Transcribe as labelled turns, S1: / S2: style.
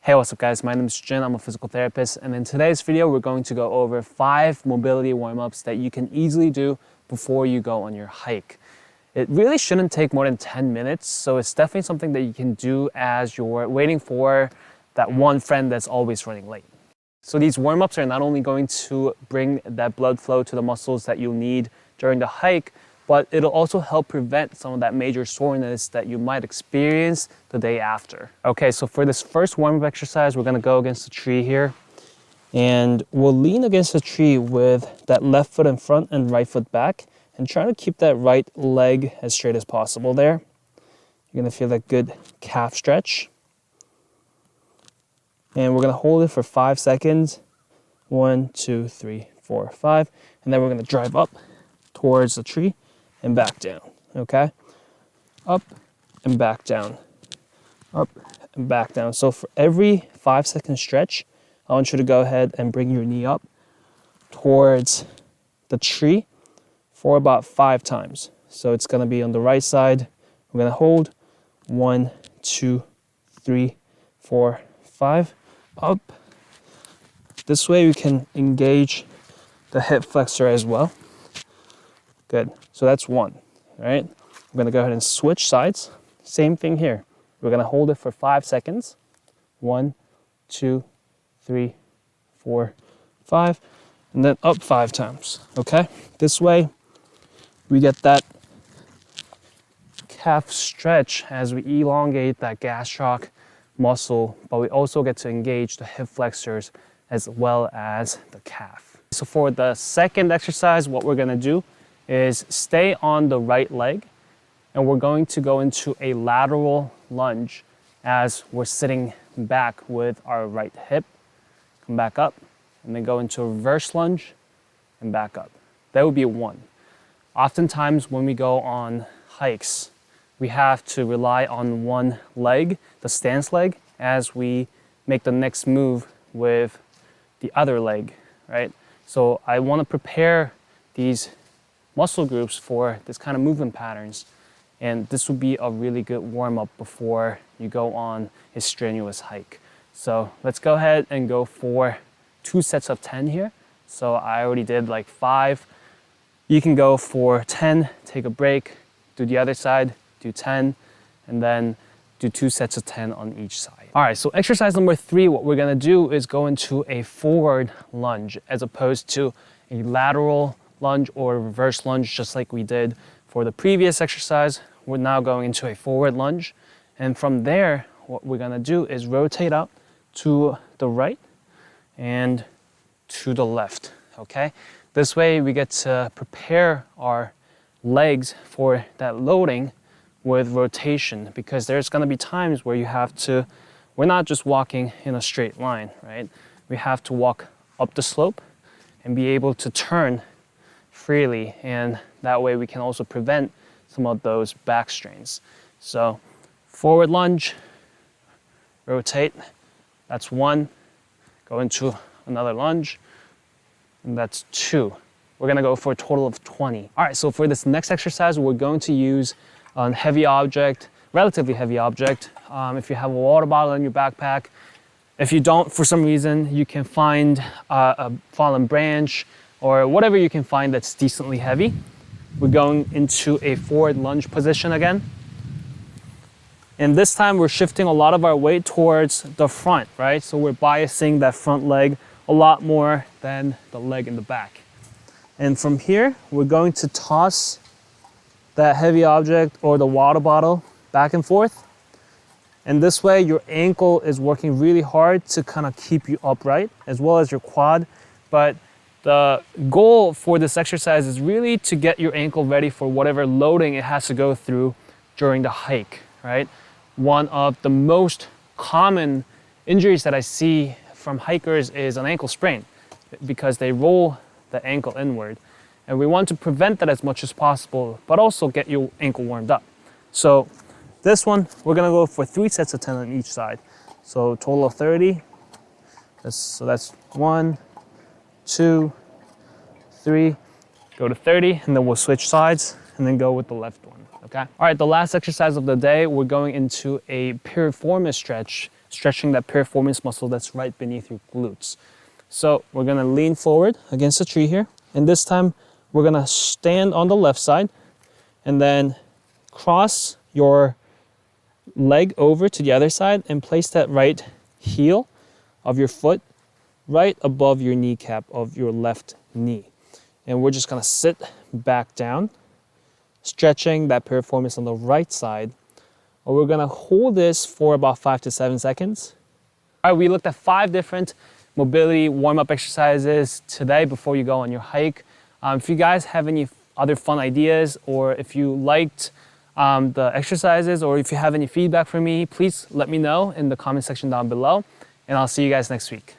S1: Hey, what's up guys? My name is Jin, I'm a physical therapist, and in today's video we're going to go over 5 mobility warm-ups that you can easily do before you go on your hike. It really shouldn't take more than 10 minutes, so it's definitely something that you can do as you're waiting for that one friend that's always running late. So these warm-ups are not only going to bring that blood flow to the muscles that you'll need during the hike, but it'll also help prevent some of that major soreness that you might experience the day after. Okay, so for this first warm-up exercise, we're gonna go against the tree here. And we'll lean against the tree with that left foot in front and right foot back, and try to keep that right leg as straight as possible there. You're gonna feel that good calf stretch. And we're gonna hold it for 5 seconds. 1, 2, 3, 4, 5. And then we're gonna drive up towards the tree and back down, okay? Up and back down, up and back down. So for every 5-second stretch, I want you to go ahead and bring your knee up towards the tree for about 5 times. So it's gonna be on the right side. We're gonna hold 1, 2, 3, 4, 5, up. This way we can engage the hip flexor as well. Good, so that's 1, right? I'm gonna go ahead and switch sides. Same thing here. We're gonna hold it for 5 seconds. 1, 2, 3, 4, 5, and then up 5 times, okay? This way, we get that calf stretch as we elongate that gastroc muscle, but we also get to engage the hip flexors as well as the calf. So for the second exercise, what we're gonna do is stay on the right leg, and we're going to go into a lateral lunge as we're sitting back with our right hip. Come back up, and then go into a reverse lunge and back up. That would be a 1. Oftentimes when we go on hikes, we have to rely on one leg, the stance leg, as we make the next move with the other leg, right? So I want to prepare these muscle groups for this kind of movement patterns, and this would be a really good warm-up before you go on a strenuous hike. So let's go ahead and go for 2 sets of 10 here. So I already did like 5. You can go for 10, take a break, do the other side, do 10, and then do 2 sets of 10 on each side. All right, so exercise number 3, what we're gonna do is go into a forward lunge as opposed to a lateral lunge or a reverse lunge, just like we did for the previous exercise. We're now going into a forward lunge. And from there, what we're gonna do is rotate out to the right and to the left, okay? This way we get to prepare our legs for that loading with rotation, because there's gonna be times where we're not just walking in a straight line, right? We have to walk up the slope and be able to turn freely, and that way we can also prevent some of those back strains. So forward lunge, rotate, that's 1. Go into another lunge, and that's 2. We're gonna go for a total of 20. All right, so for this next exercise, we're going to use a heavy object, relatively heavy object. If you have a water bottle in your backpack, if you don't, for some reason, you can find a fallen branch or whatever you can find that's decently heavy. We're going into a forward lunge position again. And this time we're shifting a lot of our weight towards the front, right? So we're biasing that front leg a lot more than the leg in the back. And from here, we're going to toss that heavy object or the water bottle back and forth. And this way your ankle is working really hard to kind of keep you upright, as well as your quad. But the goal for this exercise is really to get your ankle ready for whatever loading it has to go through during the hike, right? One of the most common injuries that I see from hikers is an ankle sprain, because they roll the ankle inward. And we want to prevent that as much as possible, but also get your ankle warmed up. So this one, we're gonna go for 3 sets of 10 on each side. So total of 30. So that's 1, 2, 3, go to 30, and then we'll switch sides and then go with the left one, okay? All right, the last exercise of the day, we're going into a piriformis stretch stretching that piriformis muscle that's right beneath your glutes. So we're gonna lean forward against the tree here, and this time we're gonna stand on the left side and then cross your leg over to the other side and place that right heel of your foot right above your kneecap of your left knee. And we're just gonna sit back down, stretching that piriformis on the right side. Or we're gonna hold this for about 5 to 7 seconds. All right, we looked at 5 different mobility warm-up exercises today before you go on your hike. If you guys have any other fun ideas, or if you liked the exercises, or if you have any feedback for me, please let me know in the comment section down below, and I'll see you guys next week.